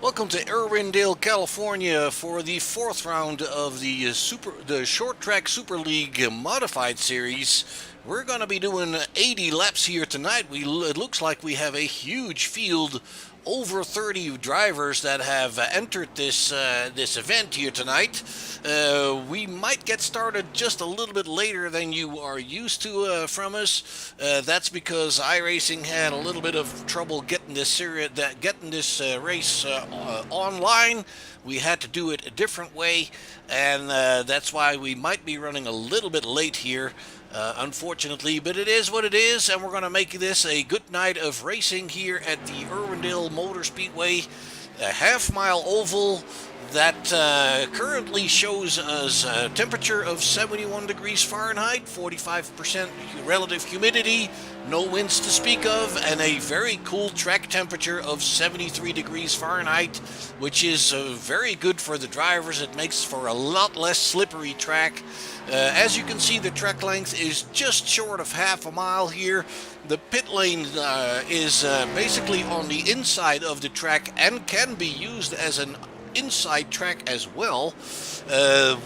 Welcome to Irwindale, California for the fourth round of the Short Track Super League Modified Series. We're going to be doing 80 laps here tonight. It looks like we have a huge field, over 30 drivers that have entered this event here tonight. We might get started just a little bit later than you are used to from us. That's because iRacing had a little bit of trouble getting this race online. We had to do it a different way, and that's why we might be running a little bit late here. Unfortunately, but it is what it is, and we're going to make this a good night of racing here at the Irwindale Motor Speedway, a half-mile oval that currently shows us a temperature of 71 degrees Fahrenheit, 45% relative humidity, no winds to speak of, and a very cool track temperature of 73 degrees Fahrenheit, which is very good for the drivers. It makes for a lot less slippery track. As you can see, the track length is just short of half a mile here. The pit lane is basically on the inside of the track and can be used as an inside track as well.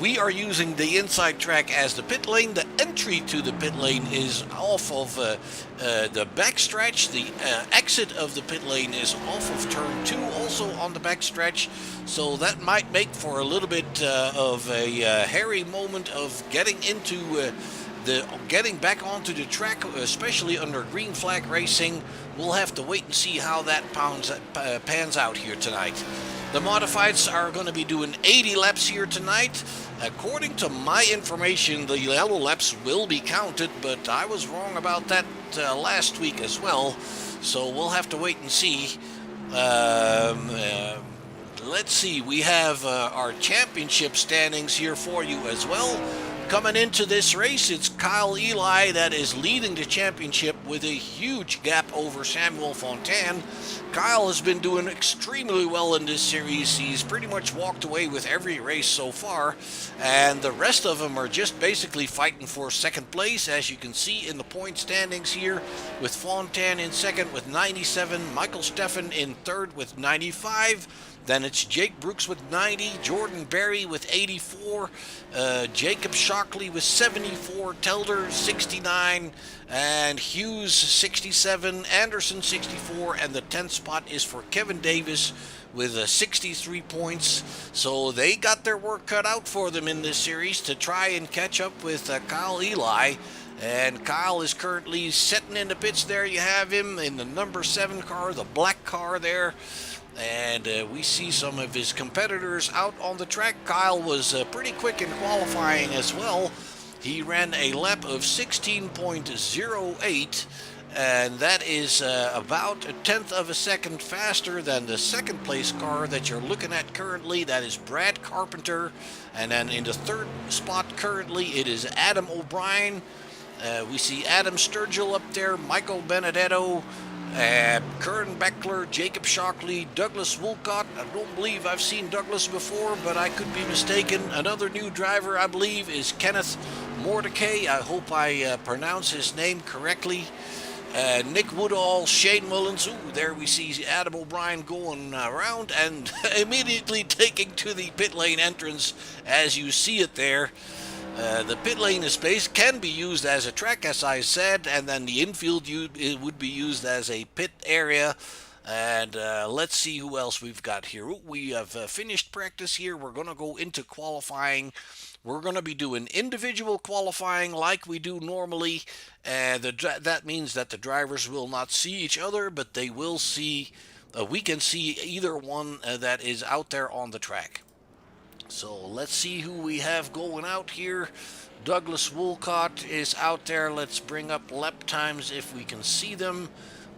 We are using the inside track as the pit lane. The entry to the pit lane is off of the backstretch. The exit of the pit lane is off of turn 2, also on the backstretch. So that might make for a little bit of a hairy moment of getting into getting back onto the track, especially under green flag racing. We'll have to wait and see how that pans out here tonight. The modifieds are going to be doing 80 laps here tonight. According to my information, the yellow laps will be counted, but I was wrong about that last week as well. So we'll have to wait and see. Let's see, we have our championship standings here for you as well. Coming into this race, it's Kyle Eli that is leading the championship with a huge gap over Samuel Fontaine. Kyle has been doing extremely well in this series. He's pretty much walked away with every race so far, and the rest of them are just basically fighting for second place, as you can see in the point standings here, with Fontaine in second with 97, Michael Steffen in third with 95. Then it's Jake Brooks with 90, Jordan Berry with 84, Jacob Shockley with 74, Telder 69, and Hughes 67, Anderson 64, and the 10th spot is for Kevin Davis with 63 points. So they got their work cut out for them in this series to try and catch up with Kyle Eli. And Kyle is currently sitting in the pits there. You have him in the number 7 car, the black car there. And we see some of his competitors out on the track. Kyle was pretty quick in qualifying as well. He ran a lap of 16.08, and that is about a tenth of a second faster than the second place car that you're looking at currently. That is Brad Carpenter. And then in the third spot currently, it is Adam O'Brien. We see Adam Sturgill up there, Michael Benedetto, Curran Beckler, Jacob Shockley, Douglas Woolcott. I don't believe I've seen Douglas before, but I could be mistaken. Another new driver, I believe, is Kenneth Mordecai. I hope I pronounce his name correctly. Nick Woodall, Shane Mullins. Ooh, there we see Adam O'Brien going around and immediately taking to the pit lane entrance as you see it there. The pit lane space can be used as a track, as I said, and then the infield it would be used as a pit area. And let's see who else we've got here. We have finished practice here. We're going to go into qualifying. We're going to be doing individual qualifying like we do normally. That means that the drivers will not see each other, but they will see, we can see either one that is out there on the track. So let's see who we have going out here. Douglas Woolcott is out there. Let's bring up lap times if we can see them.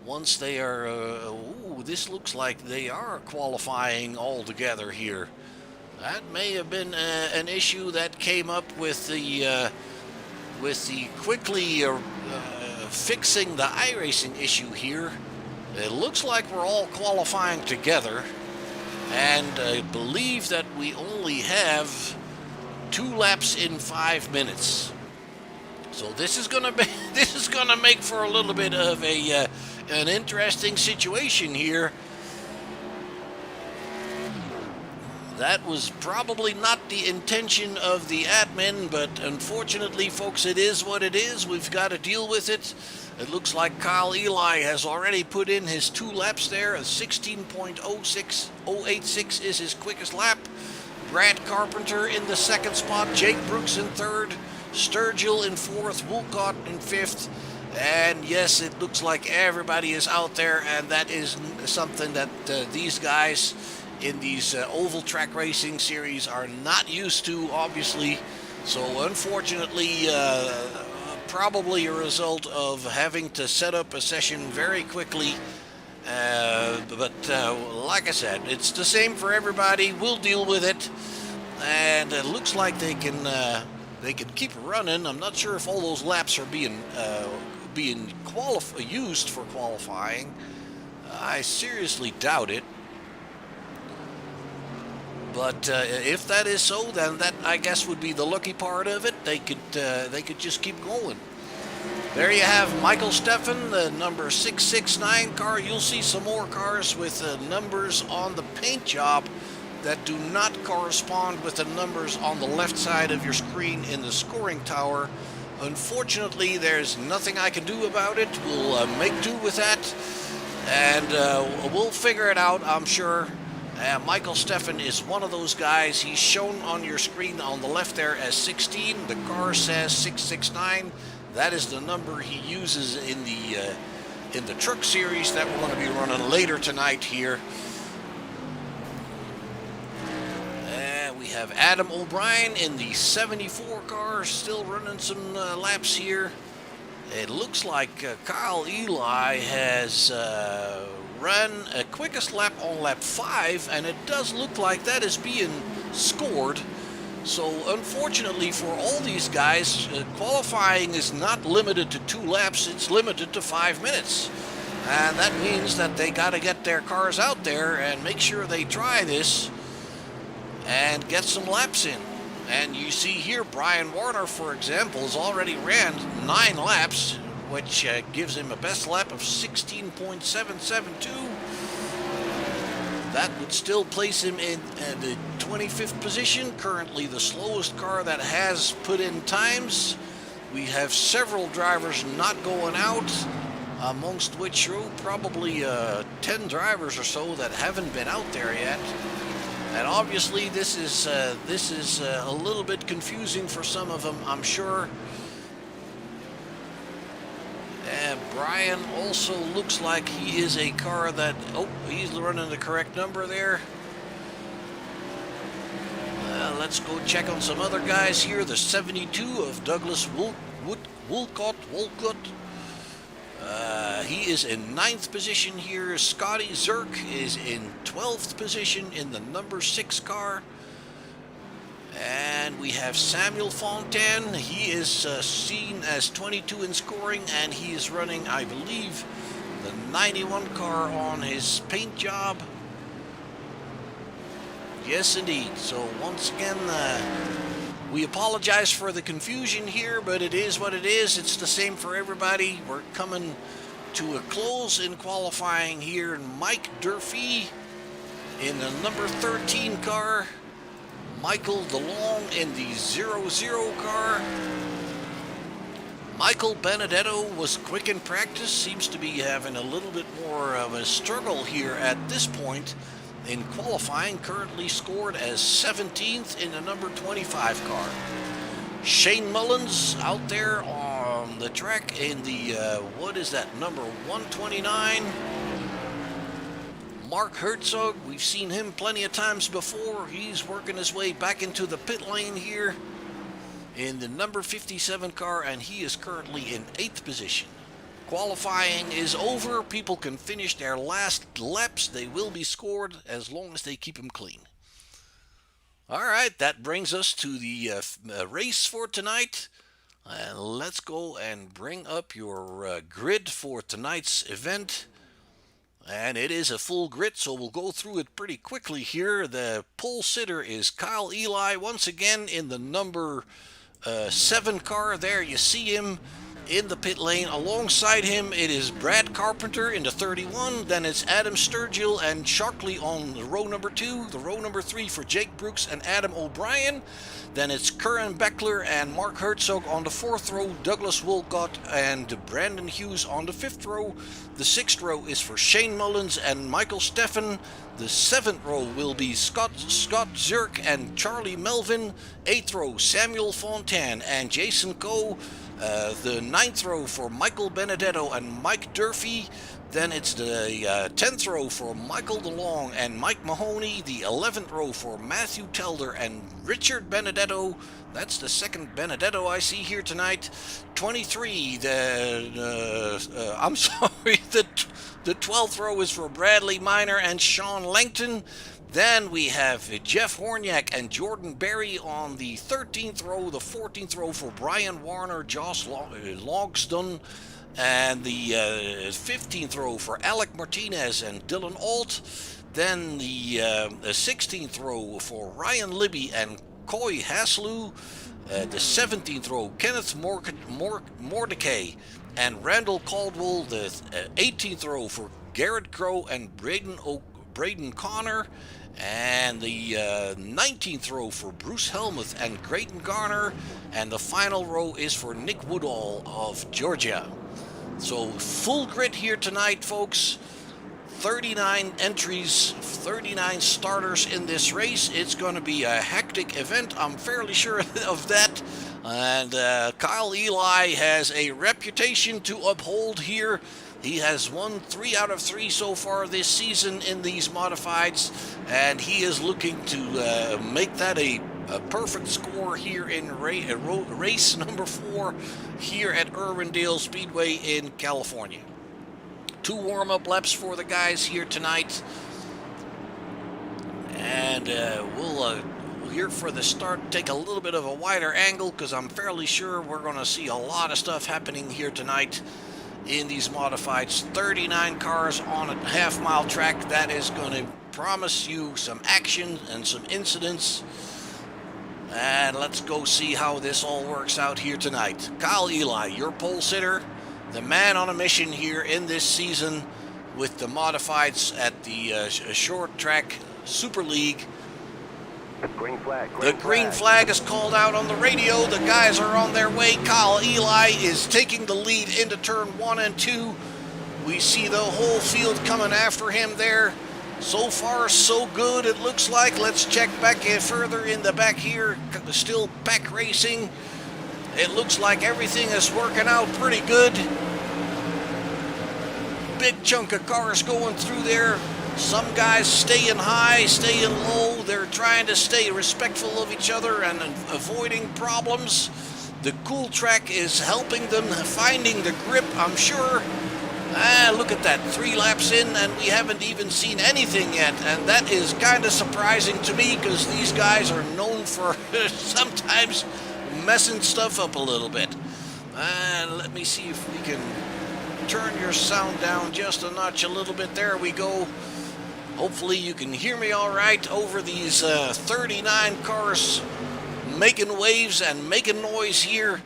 Once they are, this looks like they are qualifying all together here. That may have been an issue that came up with the quickly fixing the iRacing issue here. It looks like we're all qualifying together. And I believe that we only have 2 laps in 5 minutes. So this is gonna make for a little bit of an interesting situation here. That was probably not the intention of the admin, but unfortunately, folks, it is what it is. We've got to deal with it. It looks like Kyle Eli has already put in his 2 laps there. A 16.086 is his quickest lap. Grant Carpenter in the second spot. Jake Brooks in third. Sturgill in fourth. Woolcott in fifth. And yes, it looks like everybody is out there, and that is something that these guys in these oval track racing series are not used to, obviously. So unfortunately, probably a result of having to set up a session very quickly. But like I said, it's the same for everybody. We'll deal with it, and it looks like they can keep running. I'm not sure if all those laps are being used for qualifying. I seriously doubt it. But if that is so, then that, I guess, would be the lucky part of it. They could just keep going. There you have Michael Steffen, the number 669 car. You'll see some more cars with numbers on the paint job that do not correspond with the numbers on the left side of your screen in the scoring tower. Unfortunately, there's nothing I can do about it. We'll make do with that, and we'll figure it out, I'm sure. Michael Steffen is one of those guys. He's shown on your screen on the left there as 16. The car says 669. That is the number he uses in the truck series that we're going to be running later tonight here. We have Adam O'Brien in the 74 car, still running some laps here. It looks like Kyle Eli has run a quickest lap on lap 5, and it does look like that is being scored. So unfortunately for all these guys, qualifying is not limited to 2 laps, it's limited to 5 minutes. And that means that they got to get their cars out there and make sure they try this and get some laps in. And you see here, Brian Warner, for example, has already ran 9 laps, which gives him a best lap of 16.772. That would still place him in the 25th position, currently the slowest car that has put in times. We have several drivers not going out, amongst which probably 10 drivers or so that haven't been out there yet. And obviously this is a little bit confusing for some of them, I'm sure. Brian also looks like he is a car that, he's running the correct number there. Let's go check on some other guys here. The 72 of Douglas Woolcott. He is in 9th position here. Scotty Zerk is in 12th position in the number 6 car. And we have Samuel Fontaine. He is seen as 22 in scoring, and he is running, I believe, the 91 car on his paint job. Yes, indeed. So once again, we apologize for the confusion here, but it is what it is. It's the same for everybody. We're coming to a close in qualifying here. Mike Durfee in the number 13 car. Michael DeLong in the 00 car. Michael Benedetto was quick in practice, seems to be having a little bit more of a struggle here at this point in qualifying, currently scored as 17th in the number 25 car. Shane Mullins out there on the track in the, what is that, number 129. Mark Herzog, we've seen him plenty of times before. He's working his way back into the pit lane here in the number 57 car, and he is currently in 8th position. Qualifying is over. People can finish their last laps. They will be scored as long as they keep them clean. All right, that brings us to the race for tonight. Let's go and bring up your grid for tonight's event. And it is a full grid, so we'll go through it pretty quickly here. The pole sitter is Kyle Eli, once again in the number 7 car. There you see him. in the pit lane. Alongside him, it is Brad Carpenter in the 31. Then it's Adam Sturgill and Shockley on the row number 2. The row number 3 for Jake Brooks and Adam O'Brien. Then it's Curran Beckler and Mark Herzog on the 4th row. Douglas Wolcott and Brandon Hughes on the 5th row. The 6th row is for Shane Mullins and Michael Steffen. The 7th row will be Scott Zirk and Charlie Melvin. 8th row, Samuel Fontaine and Jason Coe. The 9th row for Michael Benedetto and Mike Durfee. Then it's the 10th row for Michael DeLong and Mike Mahoney. The 11th row for Matthew Telder and Richard Benedetto. That's the second Benedetto I see here tonight. 23, I'm sorry, the 12th row is for Bradley Miner and Sean Langton. Then we have Jeff Horniak and Jordan Berry on the 13th row. The 14th row for Brian Warner, Josh Logsdon. And the 15th row for Alec Martinez and Dylan Alt. Then the 16th row for Ryan Libby and Coy Haslu. The 17th row, Kenneth Mordecai and Randall Caldwell. The 18th row for Garrett Crow and Braden Connor. And the 19th row for Bruce Helmuth and Creighton Garner. And the final row is for Nick Woodall of Georgia. So full grid here tonight, folks. 39 entries, 39 starters in this race. It's going to be a hectic event, I'm fairly sure of that. And Kyle Eli has a reputation to uphold here. He has won 3 out of 3 so far this season in these modifieds, and he is looking to make that a perfect score here in race number 4 here at Irwindale Speedway in California. 2 warm-up laps for the guys here tonight, and we'll here for the start take a little bit of a wider angle because I'm fairly sure we're going to see a lot of stuff happening here tonight in these modifieds. 39 cars on a half-mile track. That is going to promise you some action and some incidents. And let's go see how this all works out here tonight. Kyle Eli, your pole sitter, the man on a mission here in this season with the modifieds at the Short Track Super League. Green flag. The green flag is called out on the radio. The guys are on their way. Kyle Eli is taking the lead into turn 1 and 2. We see the whole field coming after him there. So far, so good, it looks like. Let's check back further in the back here. Still pack racing. It looks like everything is working out pretty good. Big chunk of cars going through there. Some guys staying high, staying low. They're trying to stay respectful of each other and avoiding problems. The cool track is helping them finding the grip, I'm sure. Look at that, 3 laps in and we haven't even seen anything yet. And that is kind of surprising to me because these guys are known for sometimes messing stuff up a little bit. Let me see if we can turn your sound down just a notch a little bit. There we go. Hopefully you can hear me all right over these 39 cars making waves and making noise here.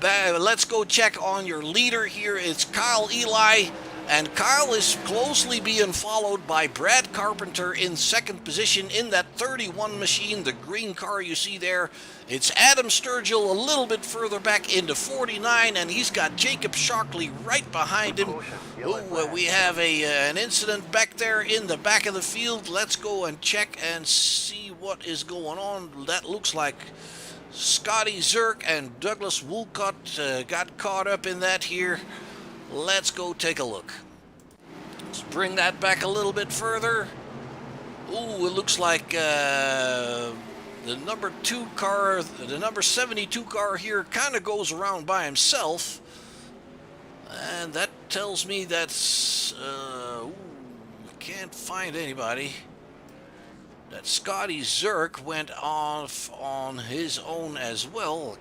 Let's go check on your leader here. It's Kyle Eli, and Kyle is closely being followed by Brad Carpenter in second position in that 31 machine, the green car you see there. It's Adam Sturgill a little bit further back into 49, and he's got Jacob Shockley right behind him. We have an incident back there in the back of the field. Let's go and check and see what is going on. That looks like Scotty Zirk and Douglas Wolcott got caught up in that here. Let's go take a look. Let's bring that back a little bit further. Ooh, it looks like the number 2 car, the number 72 car here kind of goes around by himself. And that tells me that's, can't find anybody. That Scotty Zirk went off on his own as well.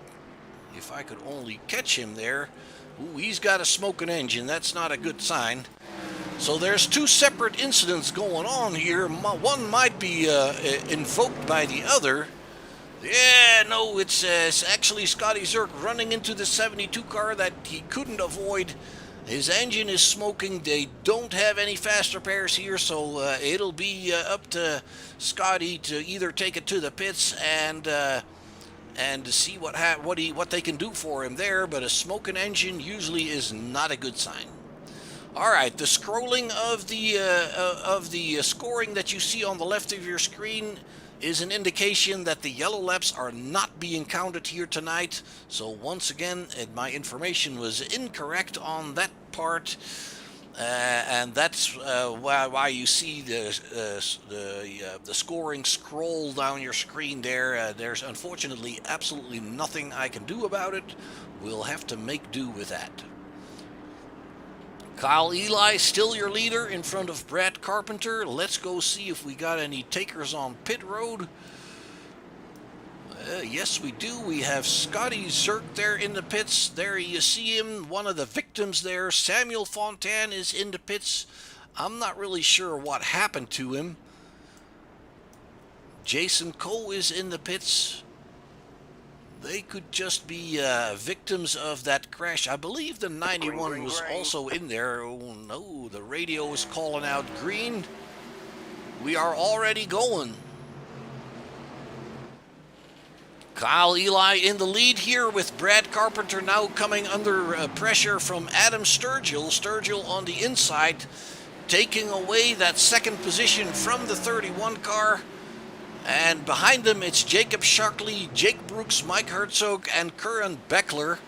If I could only catch him there. Ooh, he's got a smoking engine. That's not a good sign. So there's 2 separate incidents going on here. One might be invoked by the other. Yeah, no, it's actually Scotty Zerk running into the 72 car that he couldn't avoid. His engine is smoking. They don't have any fast repairs here, so it'll be up to Scotty to either take it to the pits and to see what they can do for him there. But a smoking engine usually is not a good sign. All right, the scrolling of the scoring that you see on the left of your screen is an indication that the yellow laps are not being counted here tonight. So once again, my information was incorrect on that part, and that's why you see the scoring scroll down your screen there. There's unfortunately absolutely nothing I can do about it. We'll have to make do with that. Kyle Eli, still your leader in front of Brad Carpenter. Let's go see if we got any takers on pit road. Yes, we do. We have Scotty Zerk there in the pits. There you see him, one of the victims there. Samuel Fontaine is in the pits. I'm not really sure what happened to him. Jason Coe is in the pits. They could just be victims of that crash. I believe the 91 was also in there. Oh no, the radio is calling out green. We are already going. Kyle Eli in the lead here with Brad Carpenter now coming under pressure from Adam Sturgill. Sturgill on the inside, taking away that second position from the 31 car. And behind them, it's Jacob Shockley, Jake Brooks, Mike Herzog, and Curran Beckler.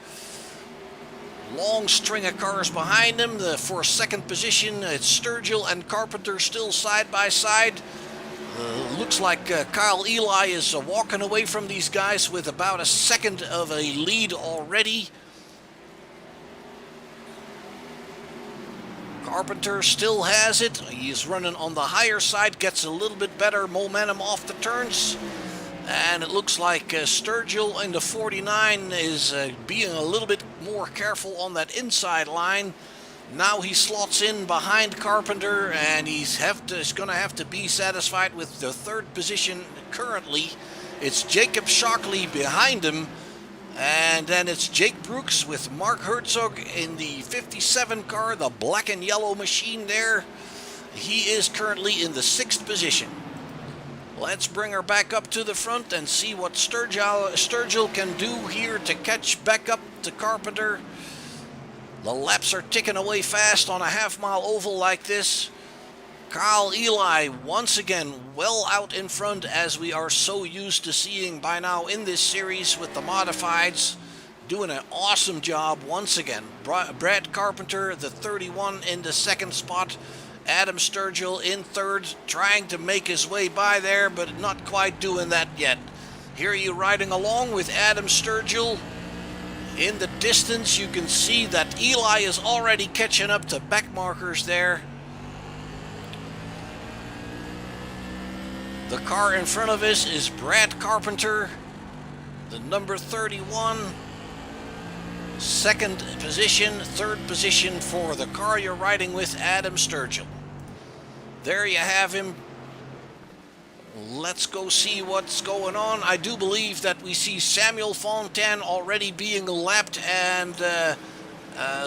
Long string of cars behind them. For second position, it's Sturgill and Carpenter still side by side. Looks like Kyle Eli is walking away from these guys with about a second of a lead already. Carpenter still has it. He's running on the higher side, gets a little bit better momentum off the turns. And it looks like Sturgill in the 49 is being a little bit more careful on that inside line. Now he slots in behind Carpenter, and he's going to have to be satisfied with the third position currently. It's Jacob Shockley behind him. And then it's Jake Brooks with Mark Herzog in the 57 car, the black and yellow machine there. He is currently in the sixth position. Let's bring her back up to the front and see what Sturgill can do here to catch back up to Carpenter. The laps are ticking away fast on a half-mile oval like this. Kyle Eli once again well out in front, as we are so used to seeing by now in this series with the modifieds. Doing an awesome job once again. Brad Carpenter, the 31, in the second spot. Adam Sturgill in third, trying to make his way by there, but not quite doing that yet. Here you riding along with Adam Sturgill. In the distance, you can see that Eli is already catching up to back markers there. The car in front of us is Brad Carpenter, the number 31. Second position, third position for the car you're riding with, Adam Sturgill. There you have him. Let's go see what's going on. I do believe that we see Samuel Fontaine already being lapped, and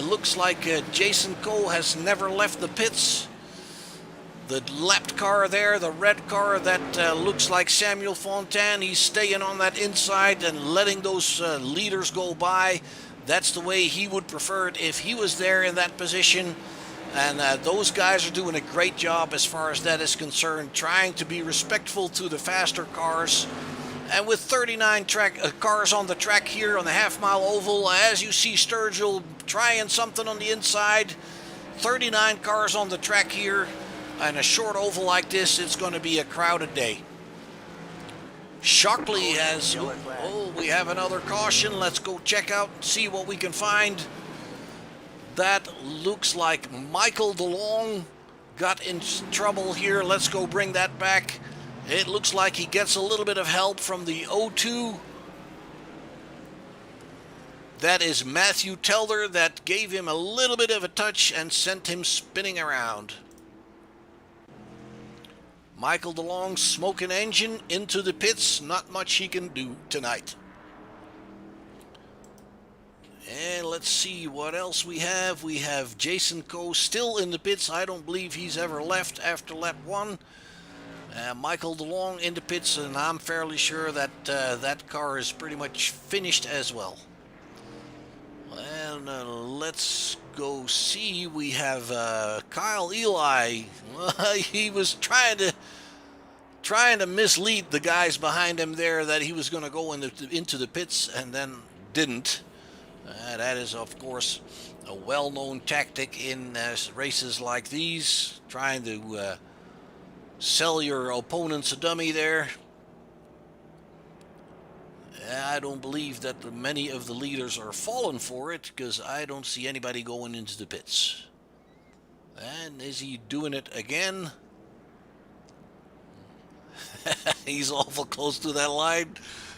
looks like Jason Coe has never left the pits. The lapped car there, the red car, that looks like Samuel Fontaine. He's staying on that inside and letting those leaders go by. That's the way he would prefer it if he was there in that position. And those guys are doing a great job as far as that is concerned, trying to be respectful to the faster cars. And with 39 cars on the track here on the half-mile oval, as you see Sturgill trying something on the inside, 39 cars on the track here. And a short oval like this, it's going to be a crowded day. Shockley has... Oh, we have another caution. Let's go check out and see what we can find. That looks like Michael DeLong got in trouble here. Let's go bring that back. It looks like he gets a little bit of help from the O2. That is Matthew Telder that gave him a little bit of a touch and sent him spinning around. Michael DeLong, smoking engine into the pits. Not much he can do tonight. And let's see what else we have. We have Jason Coe still in the pits. I don't believe he's ever left after lap 1. Michael DeLong in the pits, and I'm fairly sure that that car is pretty much finished as well. And let's go see. We have Kyle Eli. He was trying to mislead the guys behind him there that he was going to go into the pits, and then didn't. That is, of course, a well-known tactic in races like these, trying to sell your opponents a dummy there. I don't believe that many of the leaders are falling for it, because I don't see anybody going into the pits. And is he doing it again? He's awful close to that line.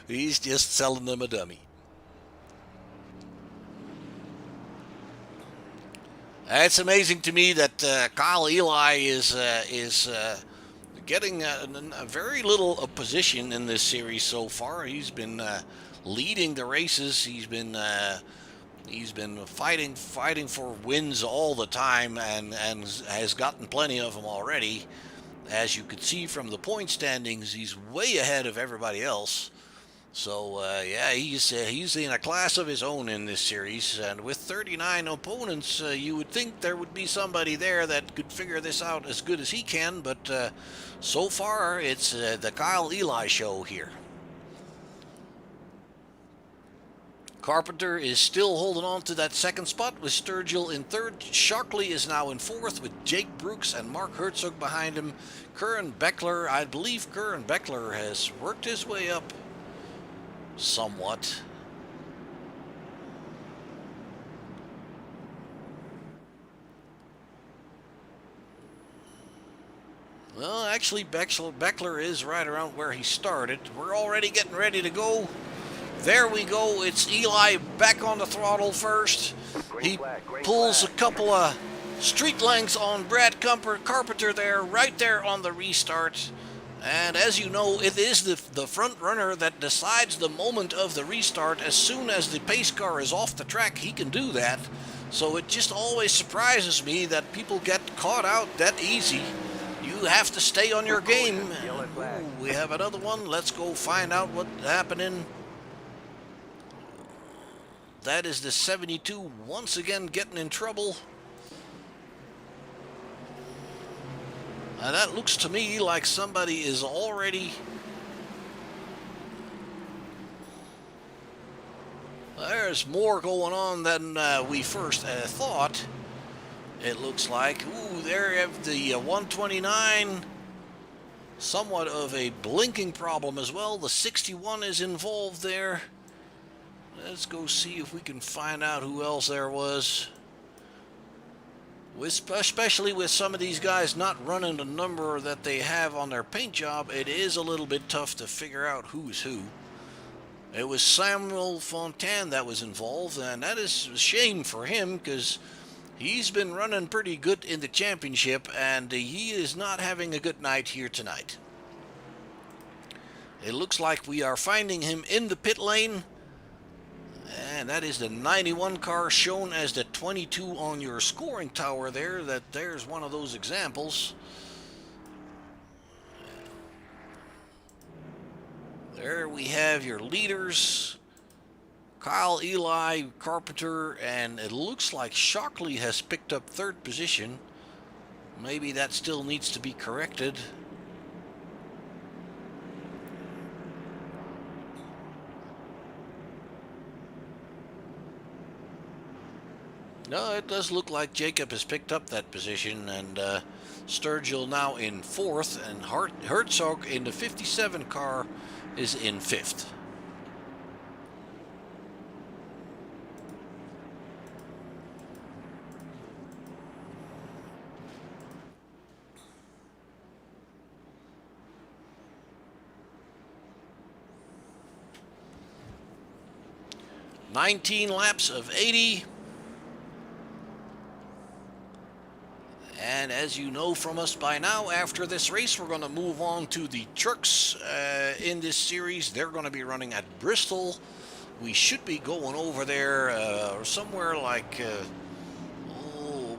He's just selling them a dummy. It's amazing to me that Kyle Eli is getting a very little position in this series so far. He's been leading the races. He's been fighting for wins all the time, and has gotten plenty of them already. As you could see from the point standings, he's way ahead of everybody else. So yeah, he's in a class of his own in this series, and with 39 opponents, you would think there would be somebody there that could figure this out as good as he can, but so far it's the Kyle Eli show here. Carpenter is still holding on to that second spot with Sturgill in third. Shockley is now in fourth with Jake Brooks and Mark Herzog behind him. Curran Beckler, I believe Curran Beckler has worked his way up somewhat. Well, actually, Beckler is right around where he started. We're already getting ready to go. There we go. It's Eli back on the throttle first. He pulls a couple of street lengths on Brad Carpenter there, right there on the restart. And as you know, it is the front runner that decides the moment of the restart. As soon as the pace car is off the track, he can do that. So it just always surprises me that people get caught out that easy. You have to stay on your game. Ooh, we have another one. Let's go find out what's happening. That is the 72 once again getting in trouble. And that looks to me like somebody is already... There's more going on than we first thought. It looks like. Ooh, there you have the 129. Somewhat of a blinking problem as well. The 61 is involved there. Let's go see if we can find out who else there was. Especially with some of these guys not running the number that they have on their paint job, it is a little bit tough to figure out who's who. It was Samuel Fontaine that was involved, and that is a shame for him because he's been running pretty good in the championship, and he is not having a good night here tonight. It looks like we are finding him in the pit lane. And that is the 91 car shown as the 22 on your scoring tower there. There's one of those examples. There we have your leaders. Kyle, Eli, Carpenter, and it looks like Shockley has picked up third position. Maybe that still needs to be corrected. No, it does look like Jacob has picked up that position, and Sturgill now in fourth, and Herzog in the 57 car is in fifth. "19 laps of 80. And as you know from us by now, after this race, we're going to move on to the trucks in this series. They're going to be running at Bristol. We should be going over there somewhere like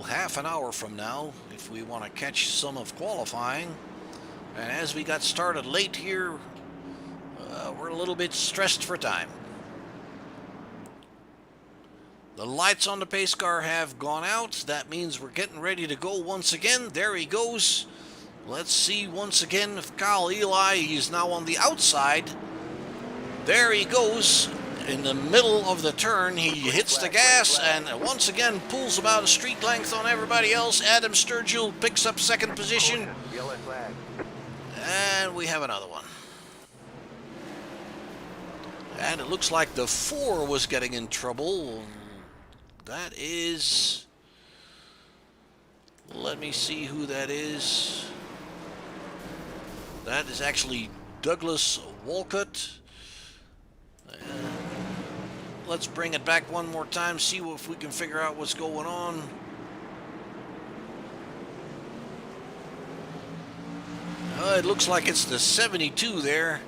half an hour from now if we want to catch some of qualifying. And as we got started late here, we're a little bit stressed for time. The lights on the pace car have gone out. That means we're getting ready to go once again. There he goes. Let's see once again if Kyle Eli, he's now on the outside. There he goes. In the middle of the turn, he hits the gas and once again pulls about a street length on everybody else. Adam Sturgill picks up second position. Yellow flag. And we have another one. And it looks like the 4 was getting in trouble. That is... Let me see who that is. That is actually Douglas Walcott. Let's bring it back one more time, see if we can figure out what's going on. It looks like it's the 72 there.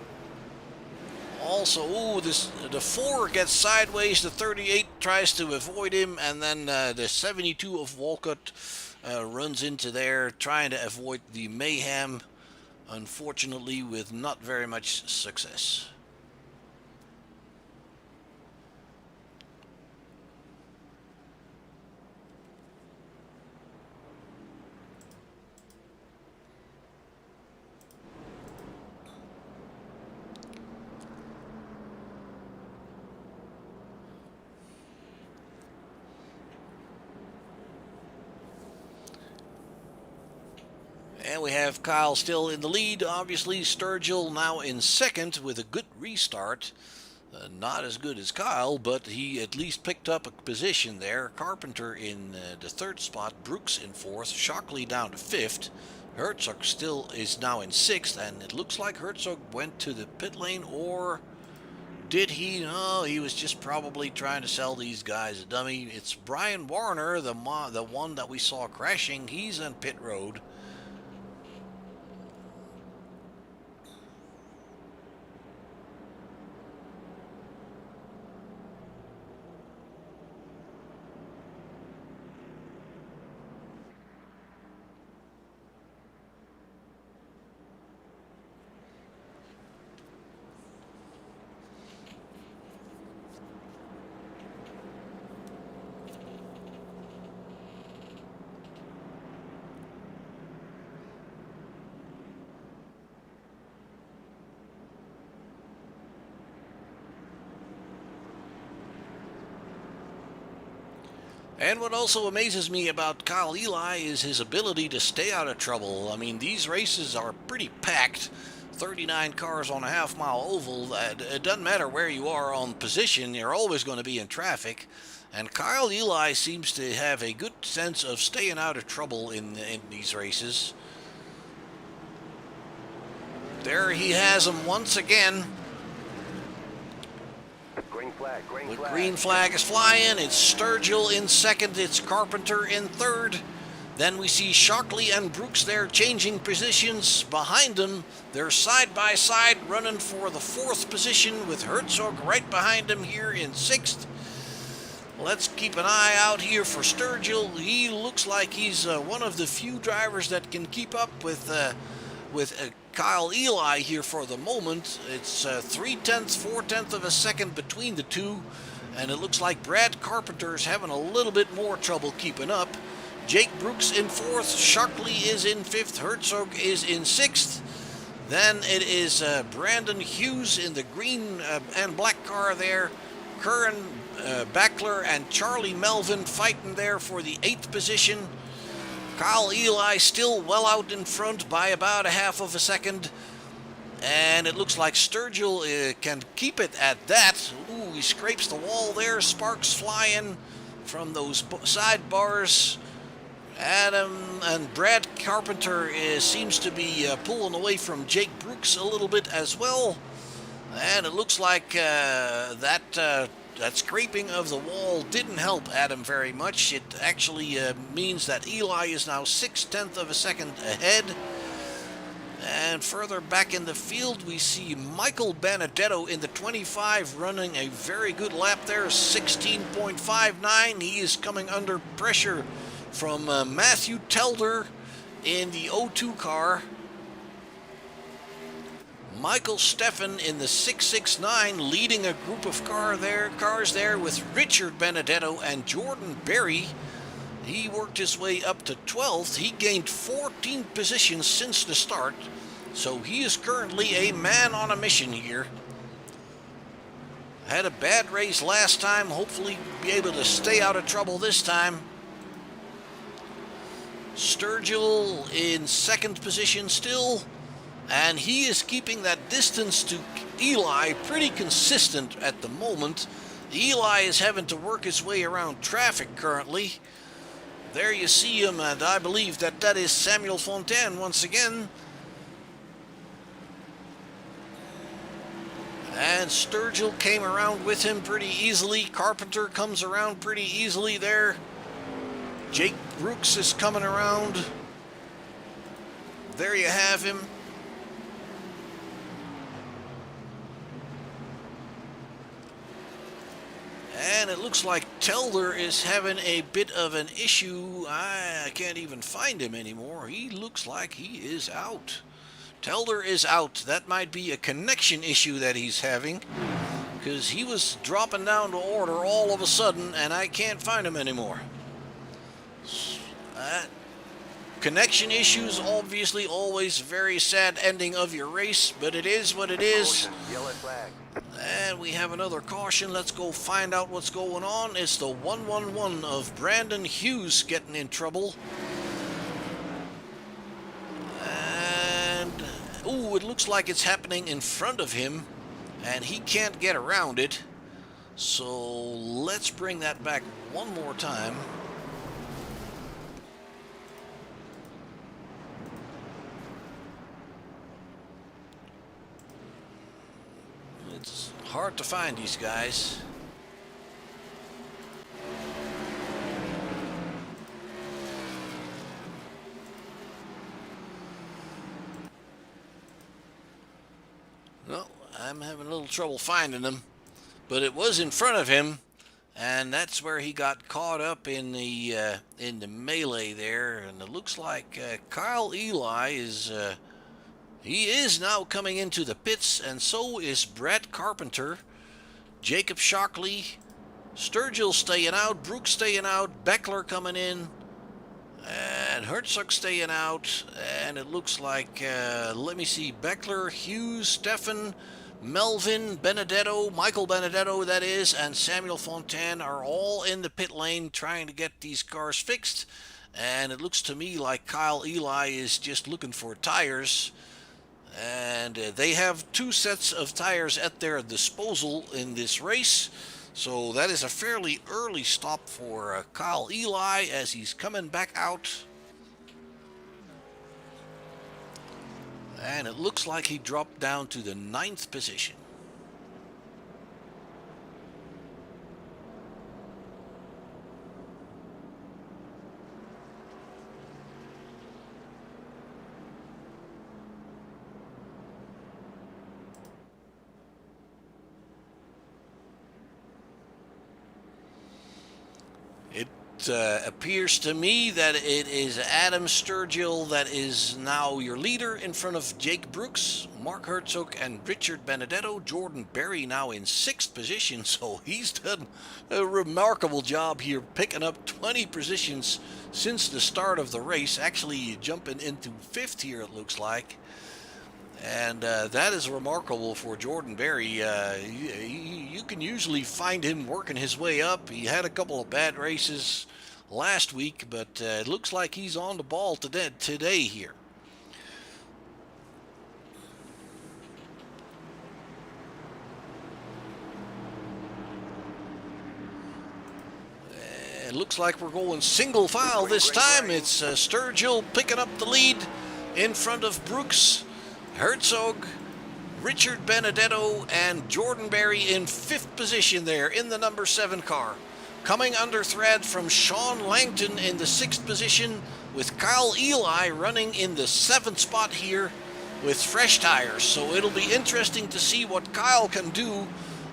Also, ooh, the 4 gets sideways, the 38 tries to avoid him, and then the 72 of Walcott runs into there, trying to avoid the mayhem, unfortunately with not very much success. And we have Kyle still in the lead. Obviously, Sturgill now in second with a good restart. Not as good as Kyle, but he at least picked up a position there. Carpenter in the 3rd spot. Brooks in 4th. Shockley down to 5th. Herzog still is now in 6th. And it looks like Herzog went to the pit lane, or did he? No, he was just probably trying to sell these guys a dummy. It's Brian Warner, the one that we saw crashing. He's on pit road. And what also amazes me about Kyle Eli is his ability to stay out of trouble. I mean, these races are pretty packed. 39 cars on a half-mile oval. It doesn't matter where you are on position, you're always going to be in traffic. And Kyle Eli seems to have a good sense of staying out of trouble in these races. There he has him once again. Green flag, green The flag. green flag is flying. It's Sturgill in 2nd. It's Carpenter in 3rd. Then we see Shockley and Brooks there changing positions behind them. They're side by side running for the 4th position with Herzog right behind him here in 6th. Let's keep an eye out here for Sturgill. He looks like he's one of the few drivers that can keep up with Kyle Eli here for the moment. It's 3/10, 4/10 of a second between the two, and it looks like Brad Carpenter's having a little bit more trouble keeping up. Jake Brooks in 4th, Shockley is in 5th, Herzog is in 6th. Then it is Brandon Hughes in the green and black car there. Curran, Backler, and Charlie Melvin fighting there for the 8th position. Kyle Eli still well out in front by about a half of a second. And it looks like Sturgill can keep it at that. Ooh, he scrapes the wall there. Sparks flying from those side bars. Adam and Brad Carpenter seems to be pulling away from Jake Brooks a little bit as well. And it looks like that that scraping of the wall didn't help Adam very much. It actually means that Eli is now 6/10 of a second ahead. And further back in the field, we see Michael Benedetto in the 25 running a very good lap there, 16.59. He is coming under pressure from Matthew Telder in the O2 car. Michael Steffen in the 669 leading a group of cars there with Richard Benedetto and Jordan Berry. He worked his way up to 12th. He gained 14 positions since the start, so he is currently a man on a mission here. Had a bad race last time, hopefully be able to stay out of trouble this time. Sturgill in second position still, and he is keeping that distance to Eli pretty consistent at the moment. Eli is having to work his way around traffic currently. There you see him, and I believe that is Samuel Fontaine once again. And Sturgill came around with him pretty easily. Carpenter comes around pretty easily there. Jake Brooks is coming around. There you have him. And it looks like Telder is having a bit of an issue. I can't even find him anymore. He looks like he is out. Telder is out. That might be a connection issue that he's having, because he was dropping down to order all of a sudden, and I can't find him anymore. Connection issues, obviously always a very sad ending of your race, but it is what it is. Yellow flag. And we have another caution. Let's go find out what's going on. It's the 111 of Brandon Hughes getting in trouble. And, ooh, it looks like it's happening in front of him, and he can't get around it. So let's bring that back one more time. It's hard to find these guys. Well, I'm having a little trouble finding them, but it was in front of him, and that's where he got caught up in the melee there. And it looks like Kyle Eli is. He is now coming into the pits, and so is Brett Carpenter. Jacob Shockley, Sturgill staying out, Brooks staying out, Beckler coming in, and Herzog staying out. And it looks like, let me see, Beckler, Hughes, Steffen, Melvin, Benedetto, Michael Benedetto that is, and Samuel Fontaine are all in the pit lane trying to get these cars fixed. And it looks to me like Kyle Eli is just looking for tires. And they have 2 sets of tires at their disposal in this race. So that is a fairly early stop for Kyle Eli as he's coming back out. And it looks like he dropped down to the 9th position. It appears to me that it is Adam Sturgill that is now your leader in front of Jake Brooks, Mark Herzog, and Richard Benedetto. Jordan Berry now in 6th position, so he's done a remarkable job here, picking up 20 positions since the start of the race, actually jumping into 5th here it looks like. And that is remarkable for Jordan Berry. You can usually find him working his way up. He had a couple of bad races last week, but it looks like he's on the ball today here. It looks like we're going single file this time. It's Sturgill picking up the lead in front of Brooks, Herzog, Richard Benedetto and Jordan Berry in 5th position there in the number 7 car. Coming under threat from Sean Langton in the 6th position, with Kyle Eli running in the 7th spot here with fresh tires. So it'll be interesting to see what Kyle can do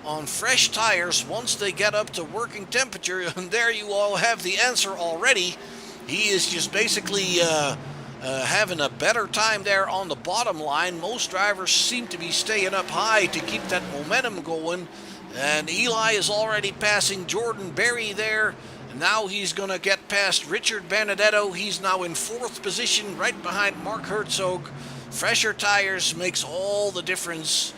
on fresh tires once they get up to working temperature. And there you all have the answer already. He is just basically having a better time there on the bottom line. Most drivers seem to be staying up high to keep that momentum going. And Eli is already passing Jordan Berry there. And now he's going to get past Richard Benedetto. He's now in 4th position right behind Mark Herzog. Fresher tires makes all the difference,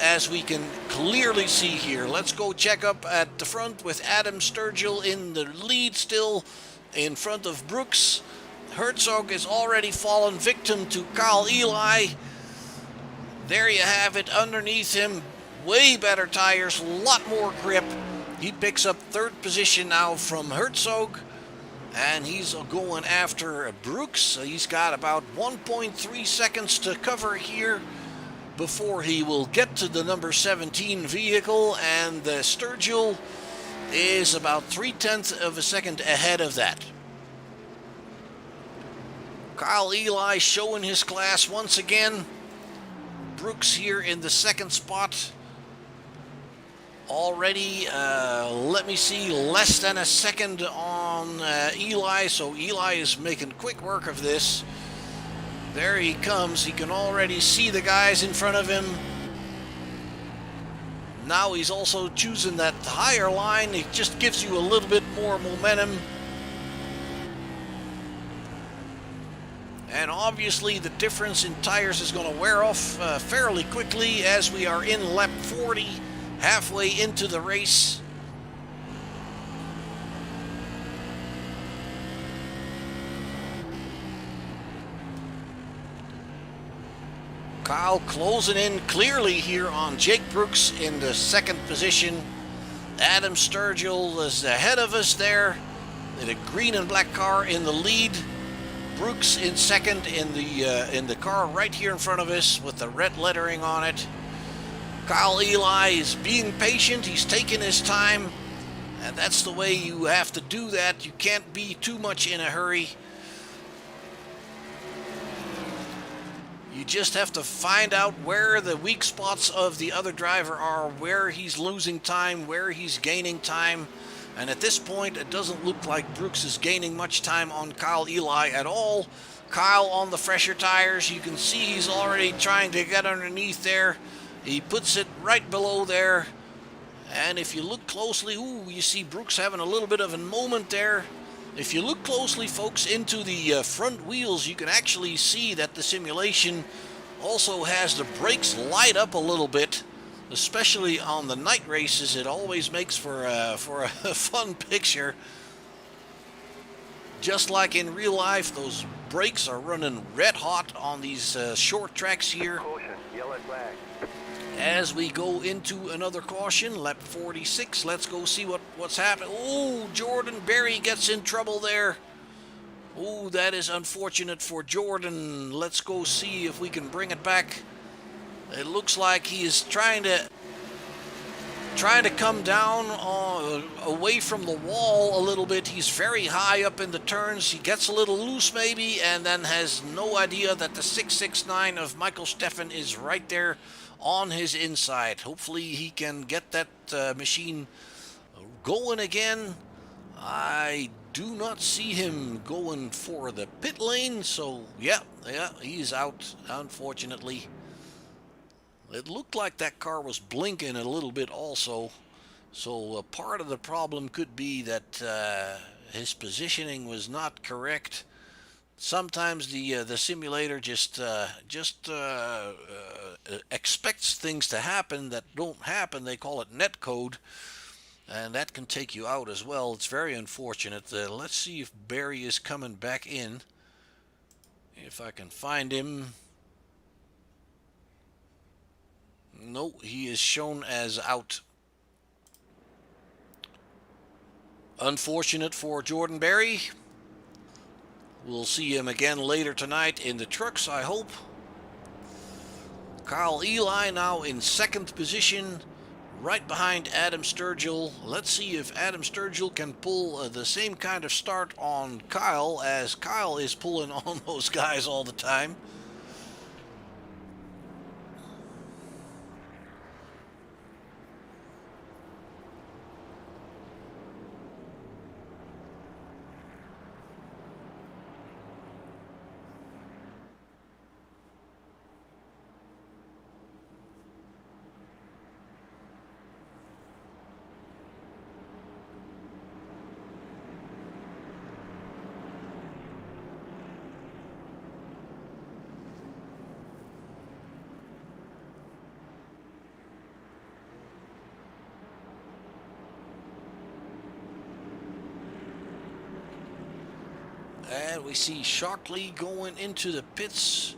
as we can clearly see here. Let's go check up at the front with Adam Sturgill in the lead still in front of Brooks. Herzog is already fallen victim to Kyle Eli. There you have it underneath him. Way better tires, a lot more grip. He picks up 3rd position now from Herzog. And he's going after Brooks. He's got about 1.3 seconds to cover here before he will get to the number 17 vehicle. And the Sturgill is about 0.3 of a second ahead of that. Kyle Eli showing his class once again. Brooks here in the 2nd spot. Already, let me see, less than a second on Eli. So Eli is making quick work of this. There he comes. He can already see the guys in front of him. Now he's also choosing that higher line. It just gives you a little bit more momentum. And obviously the difference in tires is going to wear off fairly quickly as we are in lap 40, halfway into the race. Kyle closing in clearly here on Jake Brooks in the 2nd position. Adam Sturgill is ahead of us there. The green and black car in the lead. Brooks in 2nd in the car right here in front of us with the red lettering on it. Kyle Eli is being patient. He's taking his time, and that's the way you have to do that. You can't be too much in a hurry. You just have to find out where the weak spots of the other driver are, where he's losing time, where he's gaining time. And at this point, it doesn't look like Brooks is gaining much time on Kyle Eli at all. Kyle on the fresher tires. You can see he's already trying to get underneath there. He puts it right below there. And if you look closely, you see Brooks having a little bit of a moment there. If you look closely, folks, into the front wheels, you can actually see that the simulation also has the brakes light up a little bit. Especially on the night races, it always makes for a fun picture. Just like in real life, those brakes are running red hot on these short tracks here. Caution, yellow flag. As we go into another caution, lap 46, let's go see what's happening. Oh, Jordan Berry gets in trouble there. Oh, that is unfortunate for Jordan. Let's go see if we can bring it back. It looks like he is trying to come down away from the wall a little bit. He's very high up in the turns. He gets a little loose maybe, and then has no idea that the 669 of Michael Steffen is right there on his inside. Hopefully he can get that machine going again. I do not see him going for the pit lane, so yeah, he's out, unfortunately. It looked like that car was blinking a little bit also, so part of the problem could be that his positioning was not correct. Sometimes the simulator just expects things to happen that don't happen. They call it netcode, and that can take you out as well. It's very unfortunate. Let's see if Barry is coming back in, if I can find him. No, he is shown as out. Unfortunate for Jordan Berry. We'll see him again later tonight in the trucks, I hope. Kyle Eli now in second position, right behind Adam Sturgill. Let's see if Adam Sturgill can pull the same kind of start on Kyle as Kyle is pulling on those guys all the time. And we see Shockley going into the pits.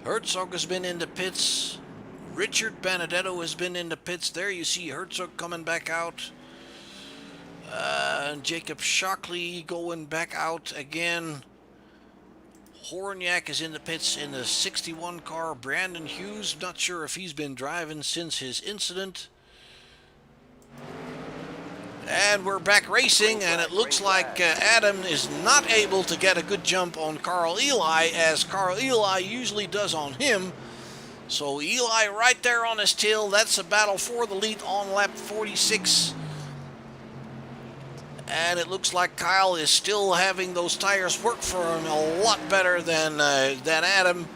Herzog has been in the pits. Richard Benedetto has been in the pits. There you see Herzog coming back out. And Jacob Shockley going back out again. Horniak is in the pits in the 61 car. Brandon Hughes, not sure if he's been driving since his incident. And we're back racing, and it looks like Adam is not able to get a good jump on Carl Eli, as Carl Eli usually does on him. So Eli right there on his tail. That's a battle for the lead on lap 46. And it looks like Kyle is still having those tires work for him a lot better than Adam.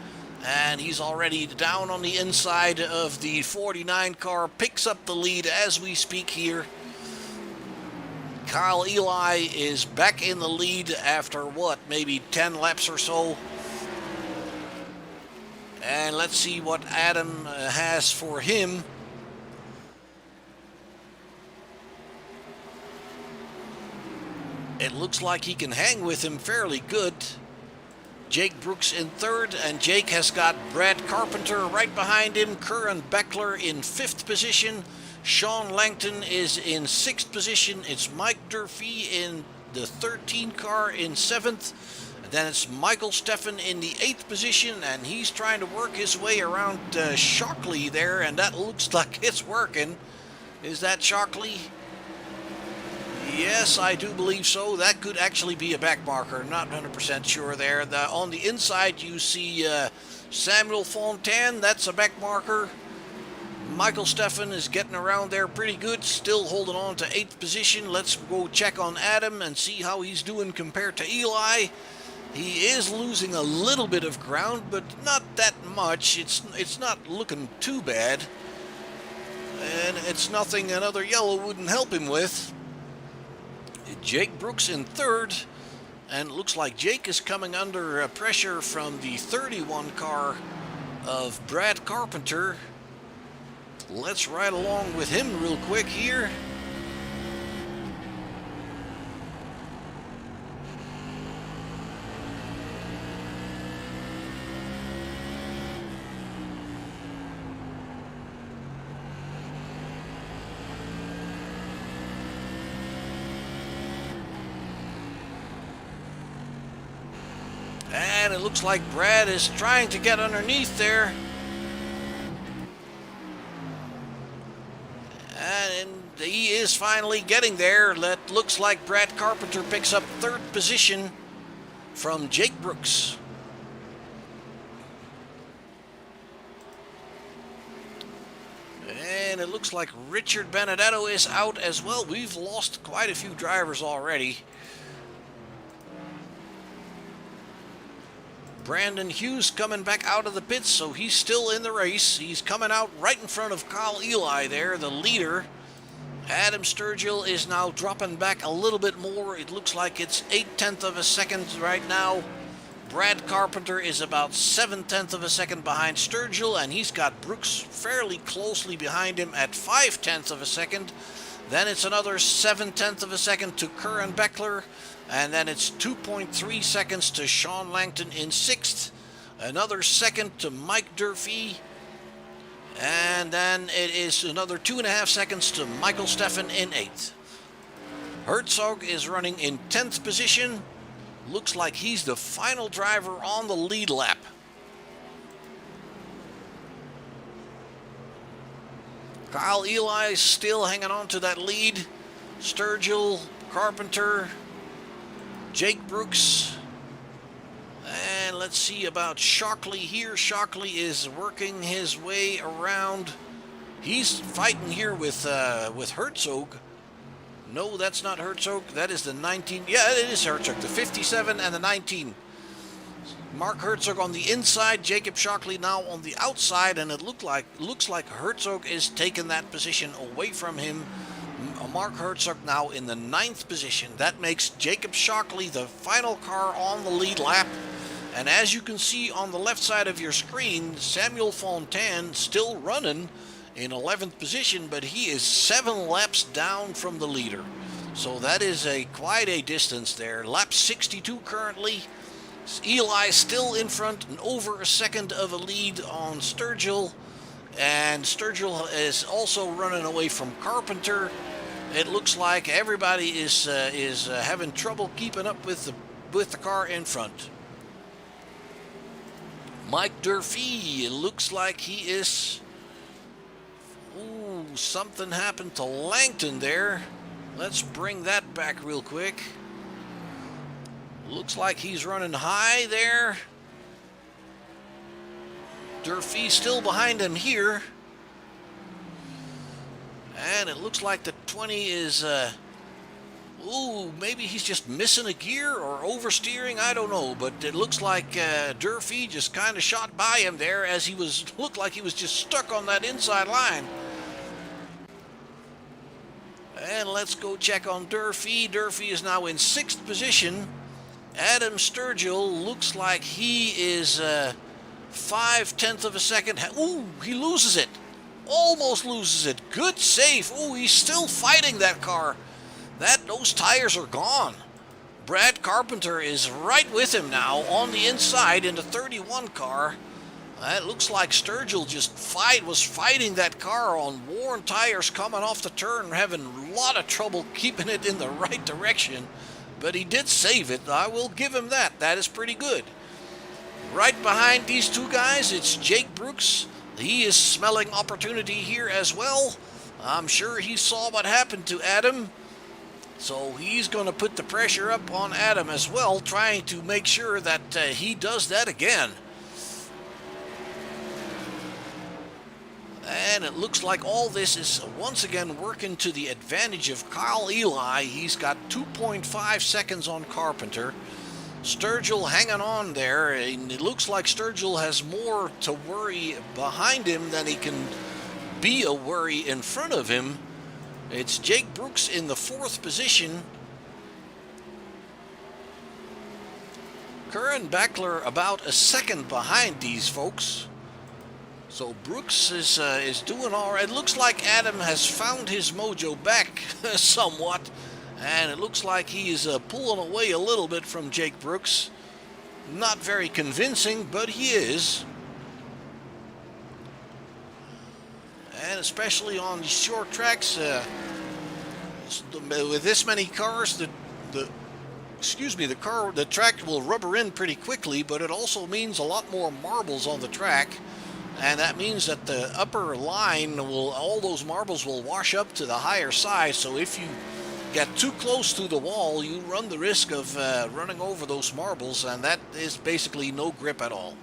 And he's already down on the inside of the 49 car. Picks up the lead as we speak here. Kyle Eli is back in the lead after what, maybe 10 laps or so. And let's see what Adam has for him. It looks like he can hang with him fairly good. Jake Brooks in third, and Jake has got Brad Carpenter right behind him. Curran Beckler in fifth position. Sean Langton is in sixth position. It's Mike Durfee in the 13 car in seventh. And then it's Michael Steffen in the eighth position, and he's trying to work his way around Shockley there, and that looks like it's working. Is that Shockley? Yes, I do believe so. That could actually be a back marker. Not 100% sure there. On the inside, you see Samuel Fontaine. That's a back marker. Michael Steffen is getting around there pretty good, still holding on to 8th position. Let's go check on Adam and see how he's doing compared to Eli. He is losing a little bit of ground, but not that much. It's not looking too bad. And it's nothing another yellow wouldn't help him with. Jake Brooks in third, and it looks like Jake is coming under pressure from the 31 car of Brad Carpenter. Let's ride along with him real quick here. And it looks like Brad is trying to get underneath there. And he is finally getting there. That looks like Brad Carpenter picks up third position from Jake Brooks. And it looks like Richard Benedetto is out as well. We've lost quite a few drivers already. Brandon Hughes coming back out of the pits, so he's still in the race. He's coming out right in front of Kyle Eli there, the leader. Adam Sturgill is now dropping back a little bit more. It looks like it's 0.8 of a second right now. Brad Carpenter is about 0.7 of a second behind Sturgill, and he's got Brooks fairly closely behind him at 0.5 of a second. Then it's another 0.7 of a second to Curran Beckler. And then it's 2.3 seconds to Sean Langton in sixth. Another second to Mike Durfee. And then it is another 2.5 seconds to Michael Steffen in eighth. Herzog is running in 10th position. Looks like he's the final driver on the lead lap. Kyle Eli still hanging on to that lead. Sturgill, Carpenter, Jake Brooks. And let's see about Shockley here. Shockley is working his way around. He's fighting here with Herzog. No, that's not Herzog. That is the 19. Yeah, it is Herzog. The 57 and the 19. Mark Herzog on the inside, Jacob Shockley now on the outside, and it looks like Herzog is taking that position away from him. Mark Herzog now in the 9th position. That makes Jacob Shockley the final car on the lead lap. And as you can see on the left side of your screen, Samuel Fontaine still running in 11th position, but he is 7 laps down from the leader. So that is quite a distance there. Lap 62 currently. Eli still in front and over a second of a lead on Sturgill. And Sturgill is also running away from Carpenter. It looks like everybody is having trouble keeping up with the car in front. Mike Durfee, it looks like he is... Ooh, something happened to Langton there. Let's bring that back real quick. Looks like he's running high there. Durfee still behind him here. And it looks like the 20 is... ooh, maybe he's just missing a gear or oversteering, I don't know. But it looks like Durfee just kind of shot by him there as looked like he was just stuck on that inside line. And let's go check on Durfee. Durfee is now in 6th position. Adam Sturgill looks like he is 5/10 of a second. Ooh, he loses it. Almost loses it. Good save. Ooh, he's still fighting that car. Those tires are gone. Brad Carpenter is right with him now on the inside in the 31 car. It looks like Sturgill was fighting that car on worn tires coming off the turn, having a lot of trouble keeping it in the right direction. But he did save it. I will give him that. That is pretty good. Right behind these two guys, it's Jake Brooks. He is smelling opportunity here as well. I'm sure he saw what happened to Adam. So he's going to put the pressure up on Adam as well, trying to make sure that he does that again. And it looks like all this is once again working to the advantage of Kyle Eli. He's got 2.5 seconds on Carpenter. Sturgill hanging on there, and it looks like Sturgill has more to worry behind him than he can be a worry in front of him. It's Jake Brooks in the 4th position. Curran Backler about a second behind these folks. So Brooks is doing all right. It looks like Adam has found his mojo back somewhat. And it looks like he's pulling away a little bit from Jake Brooks. Not very convincing, but he is. And especially on these short tracks, with this many cars, the track will rubber in pretty quickly, but it also means a lot more marbles on the track. And that means that the upper line all those marbles will wash up to the higher side. So if you get too close to the wall, you run the risk of running over those marbles, and that is basically no grip at all.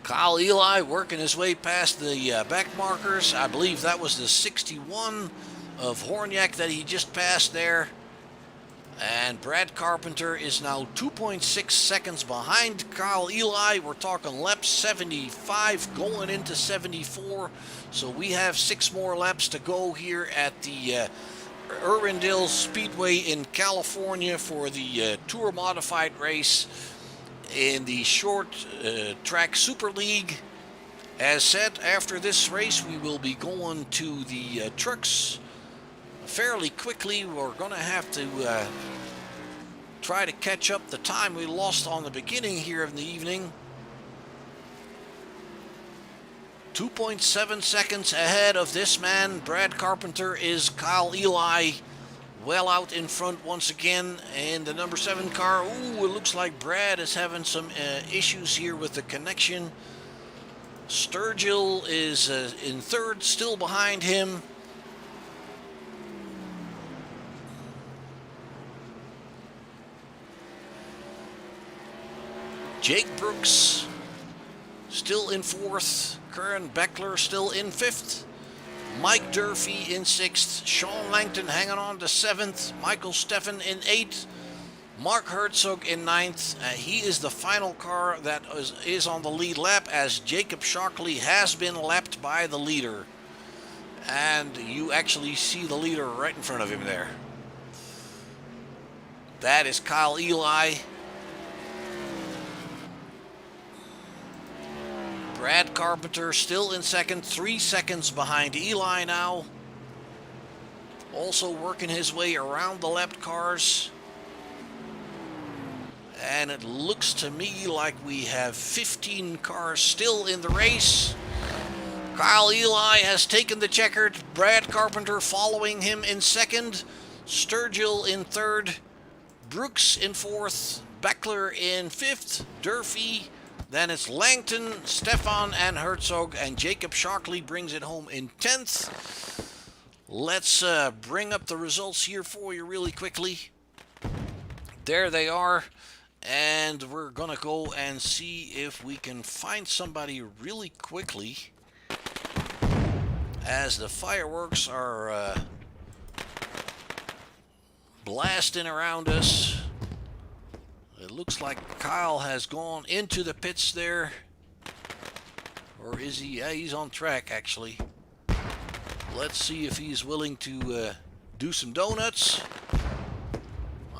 Kyle Eli working his way past the back markers. I believe that was the 61 of Horniak that he just passed there. And Brad Carpenter is now 2.6 seconds behind Kyle Eli. We're talking lap 75 going into 74. So we have 6 more laps to go here at the Irwindale Speedway in California for the Tour Modified race in the Short Track Super League. As said, after this race, we will be going to the trucks fairly quickly. We're going to have to try to catch up the time we lost on the beginning here of the evening. 2.7 seconds ahead of this man. Brad Carpenter is Kyle Eli well out in front once again. And the number 7 car, ooh, it looks like Brad is having some issues here with the connection. Sturgill is in third, still behind him. Jake Brooks still in fourth. Karen Beckler still in fifth. Mike Durfee in sixth. Sean Langton hanging on to seventh. Michael Steffen in eighth. Mark Herzog in ninth. He is the final car that is on the lead lap, as Jacob Shockley has been lapped by the leader. And you actually see the leader right in front of him there. That is Kyle Eli. Brad Carpenter still in second, 3 seconds behind Eli now. Also working his way around the lapped cars. And it looks to me like we have 15 cars still in the race. Kyle Eli has taken the checkered. Brad Carpenter following him in second. Sturgill in third. Brooks in fourth. Beckler in fifth. Durfee. Then it's Langton, Stefan, and Herzog. And Jacob Shockley brings it home in 10th. Let's bring up the results here for you really quickly. There they are. And we're going to go and see if we can find somebody really quickly, as the fireworks are blasting around us. It looks like Kyle has gone into the pits there. Or is he? Yeah, he's on track, actually. Let's see if he's willing to do some donuts.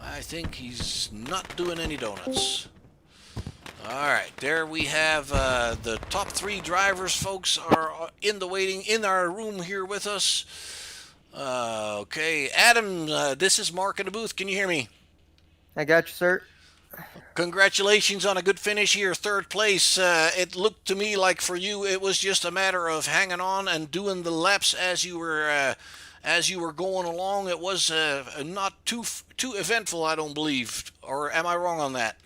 I think he's not doing any donuts. All right, there we have the top 3 drivers, folks, are in our room here with us. Okay, Adam, this is Mark in the booth. Can you hear me? I got you, sir. Congratulations on a good finish here, third place. It looked to me like for you it was just a matter of hanging on and doing the laps as you were going along. It was not too eventful, I don't believe. Or am I wrong on that?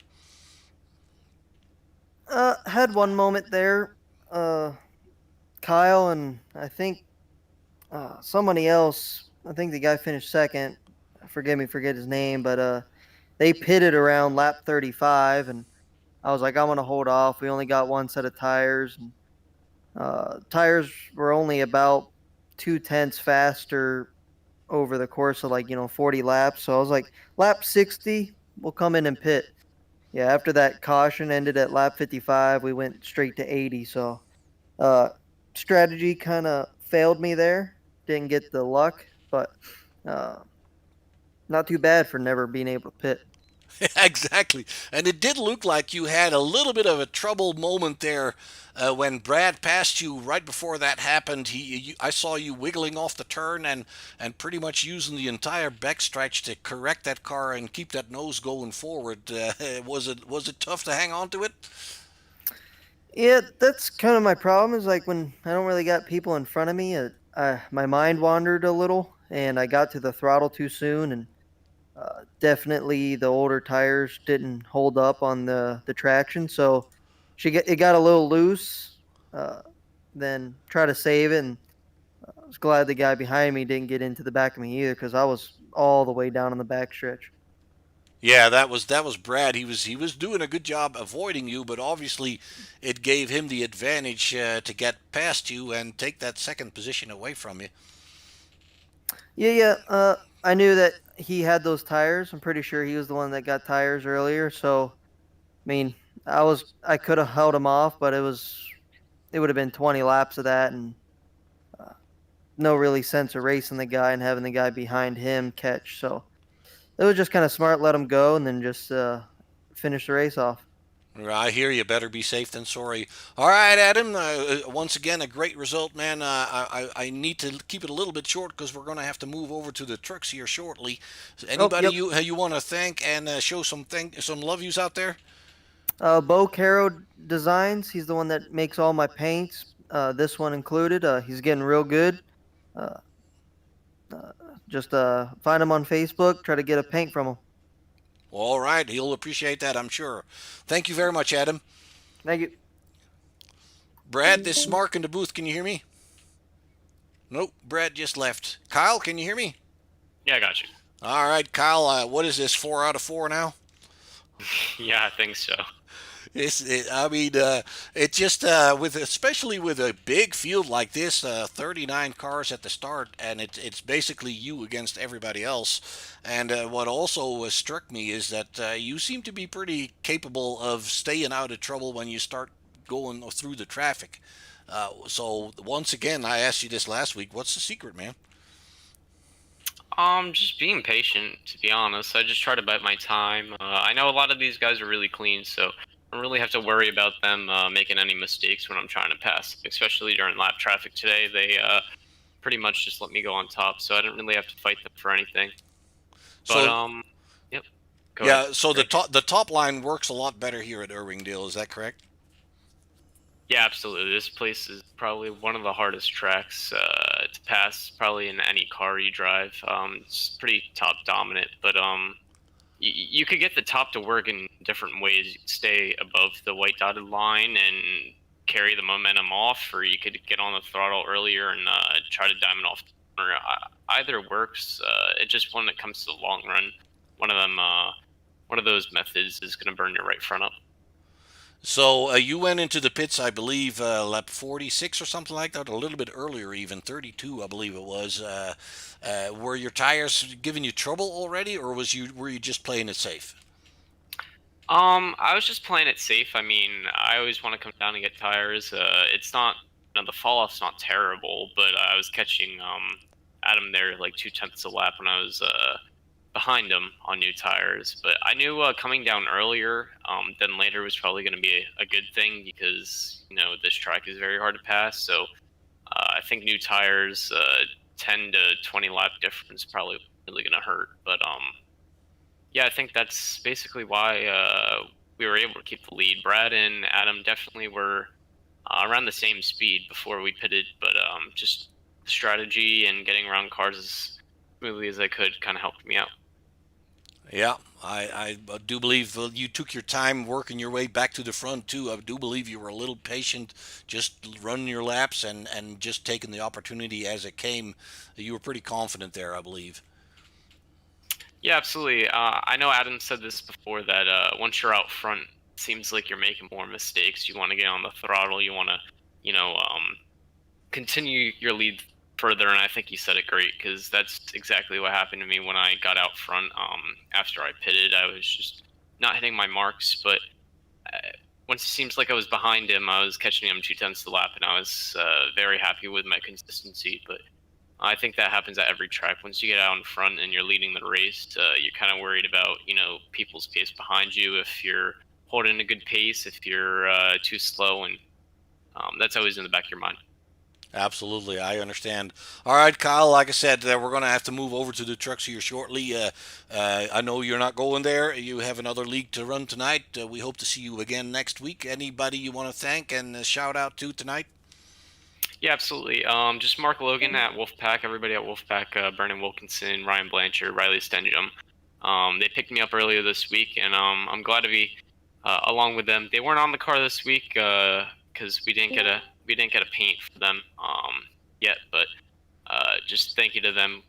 Had one moment there. Kyle and I think somebody else. I think the guy finished second. Forget his name, but they pitted around lap 35, and I was like, I'm gonna hold off. We only got one set of tires, and tires were only about 0.2 faster over the course of 40 laps. So I was like, lap 60, we'll come in and pit. Yeah, after that caution ended at lap 55, we went straight to 80. So strategy kind of failed me there. Didn't get the luck, but not too bad for never being able to pit. Exactly. And it did look like you had a little bit of a troubled moment there when Brad passed you right before that happened. I saw you wiggling off the turn and pretty much using the entire backstretch to correct that car and keep that nose going forward. Was it tough to hang on to it? Yeah, that's kind of my problem. Is like when I don't really got people in front of me, my mind wandered a little, and I got to the throttle too soon, and definitely the older tires didn't hold up on the traction, so it got a little loose. Then try to save it, and I was glad the guy behind me didn't get into the back of me either, because I was all the way down on the back stretch. Yeah, that was Brad. He was doing a good job avoiding you, but obviously it gave him the advantage to get past you and take that second position away from you. Yeah. I knew that he had those tires. I'm pretty sure he was the one that got tires earlier. So, I mean, I could have held him off, but it would have been 20 laps of that, and no really sense of racing the guy and having the guy behind him catch. So it was just kind of smart, let him go, and then just finish the race off. I hear you. Better be safe than sorry. All right, Adam. Once again, a great result, man. I need to keep it a little bit short because we're going to have to move over to the trucks here shortly. Anybody you want to thank and show some love yous out there? Bo Caro Designs. He's the one that makes all my paints. This one included. He's getting real good. Uh, just find him on Facebook. Try to get a paint from him. All right. He'll appreciate that, I'm sure. Thank you very much, Adam. Thank you. Brad, this is Mark in the booth. Can you hear me? Nope, Brad just left. Kyle, can you hear me? Yeah, I got you. All right, Kyle. What is this? 4 out of 4 now? Yeah, I think so. It just especially with a big field like this, 39 cars at the start, and it's basically you against everybody else. And what also struck me is that you seem to be pretty capable of staying out of trouble when you start going through the traffic. So once again, I asked you this last week. What's the secret, man? Just being patient, to be honest. I just try to bite my time. I know a lot of these guys are really clean, so I don't really have to worry about them making any mistakes when I'm trying to pass. Especially during lap traffic today, they pretty much just let me go on top, so I didn't really have to fight them for anything. But So yep. yeah, Ahead. so the top line works a lot better here at Irvingdale. Is that correct? Yeah, absolutely. This place is probably one of the hardest tracks to pass, probably in any car you drive. It's pretty top dominant, but you could get the top to work in different ways. You could stay above the white dotted line and carry the momentum off, or you could get on the throttle earlier and try to diamond off the corner. Either works. It just when it comes to the long run, one of them, one of those methods is going to burn your right front up. So you went into the pits, I believe, lap 46 or something like that, a little bit earlier, even 32, I believe it was. Were your tires giving you trouble already, or were you just playing it safe? I was just playing it safe. I mean, I always want to come down and get tires. It's not, the fall off's not terrible, but I was catching Adam there like 2/10 a lap when I was behind him on new tires. But I knew coming down earlier than later was probably going to be a good thing because this track is very hard to pass. So I think new tires, 10 to 20 lap difference, probably really going to hurt. But yeah, I think that's basically why we were able to keep the lead. Brad and Adam definitely were around the same speed before we pitted, but just strategy and getting around cars as smoothly as I could kind of helped me out. Yeah, I do believe you took your time working your way back to the front too. I do believe you were a little patient, just running your laps and just taking the opportunity as it came. You were pretty confident there, I believe. Yeah, absolutely. I know Adam said this before that once you're out front, it seems like you're making more mistakes. You want to get on the throttle. You want to, continue your lead further. And I think you said it great because that's exactly what happened to me when I got out front. After I pitted, I was just not hitting my marks. But once it seems like I was behind him, I was catching him 2/10 the lap, and I was very happy with my consistency. But I think that happens at every track. Once you get out in front and you're leading the race, you're kind of worried about, people's pace behind you. If you're holding a good pace, if you're too slow, and that's always in the back of your mind. Absolutely, I understand. All right, Kyle. Like I said, we're going to have to move over to the trucks here shortly. I know you're not going there. You have another league to run tonight. We hope to see you again next week. Anybody you want to thank and shout out to tonight? Yeah, absolutely. Just Mark Logan at Wolfpack, everybody at Wolfpack, Brennan Wilkinson, Ryan Blanchard, Riley Stenjum. They picked me up earlier this week, and I'm glad to be along with them. They weren't on the car this week because we didn't get a paint for them yet, but just thank you to them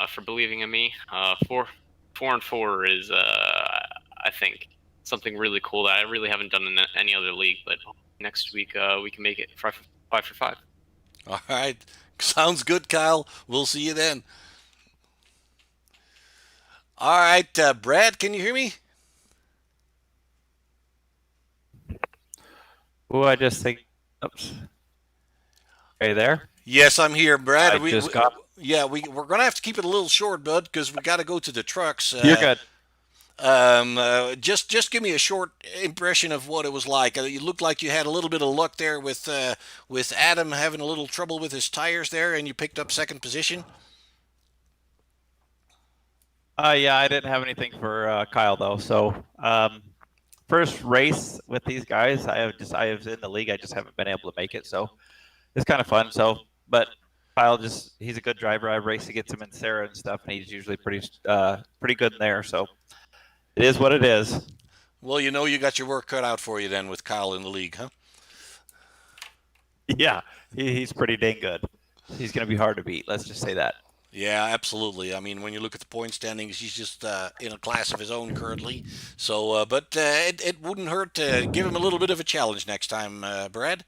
for believing in me. 4-4 is I think something really cool that I really haven't done in any other league, but next week we can make it 5 for 5. All right. Sounds good, Kyle. We'll see you then. All right, Brad, can you hear me? Oh, I just think. Oops. Are you there? Yes, I'm here, Brad. Yeah, we're gonna have to keep it a little short, bud, because we got to go to the trucks. You're good. Just give me a short impression of what it was like. You looked like you had a little bit of luck there with Adam having a little trouble with his tires there, and you picked up second position. Yeah, I didn't have anything for Kyle though. So, first race with these guys, I was in the league. I just haven't been able to make it, so it's kind of fun. So, but Kyle he's a good driver. I race against him in Sarah and stuff, and he's usually pretty good in there. So, it is what it is. Well, you got your work cut out for you then with Kyle in the league, huh? Yeah, he's pretty dang good. He's going to be hard to beat. Let's just say that. Yeah, absolutely. I mean, when you look at the point standings, he's just in a class of his own currently. So, but it wouldn't hurt to give him a little bit of a challenge next time, Brad.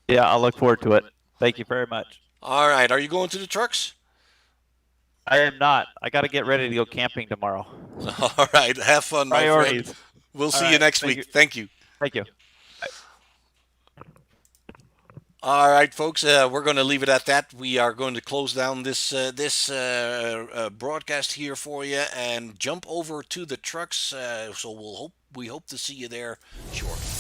Yeah, I'll look forward to it. Thank you very much. All right. Are you going to the trucks? I am not. I got to get ready to go camping tomorrow. All right. Have fun, my friend. Priorities. We'll see All you right, next thank week. you. Thank you. Thank you. All right, folks. We're going to leave it at that. We are going to close down this broadcast here for you and jump over to the trucks. So we hope to see you there shortly.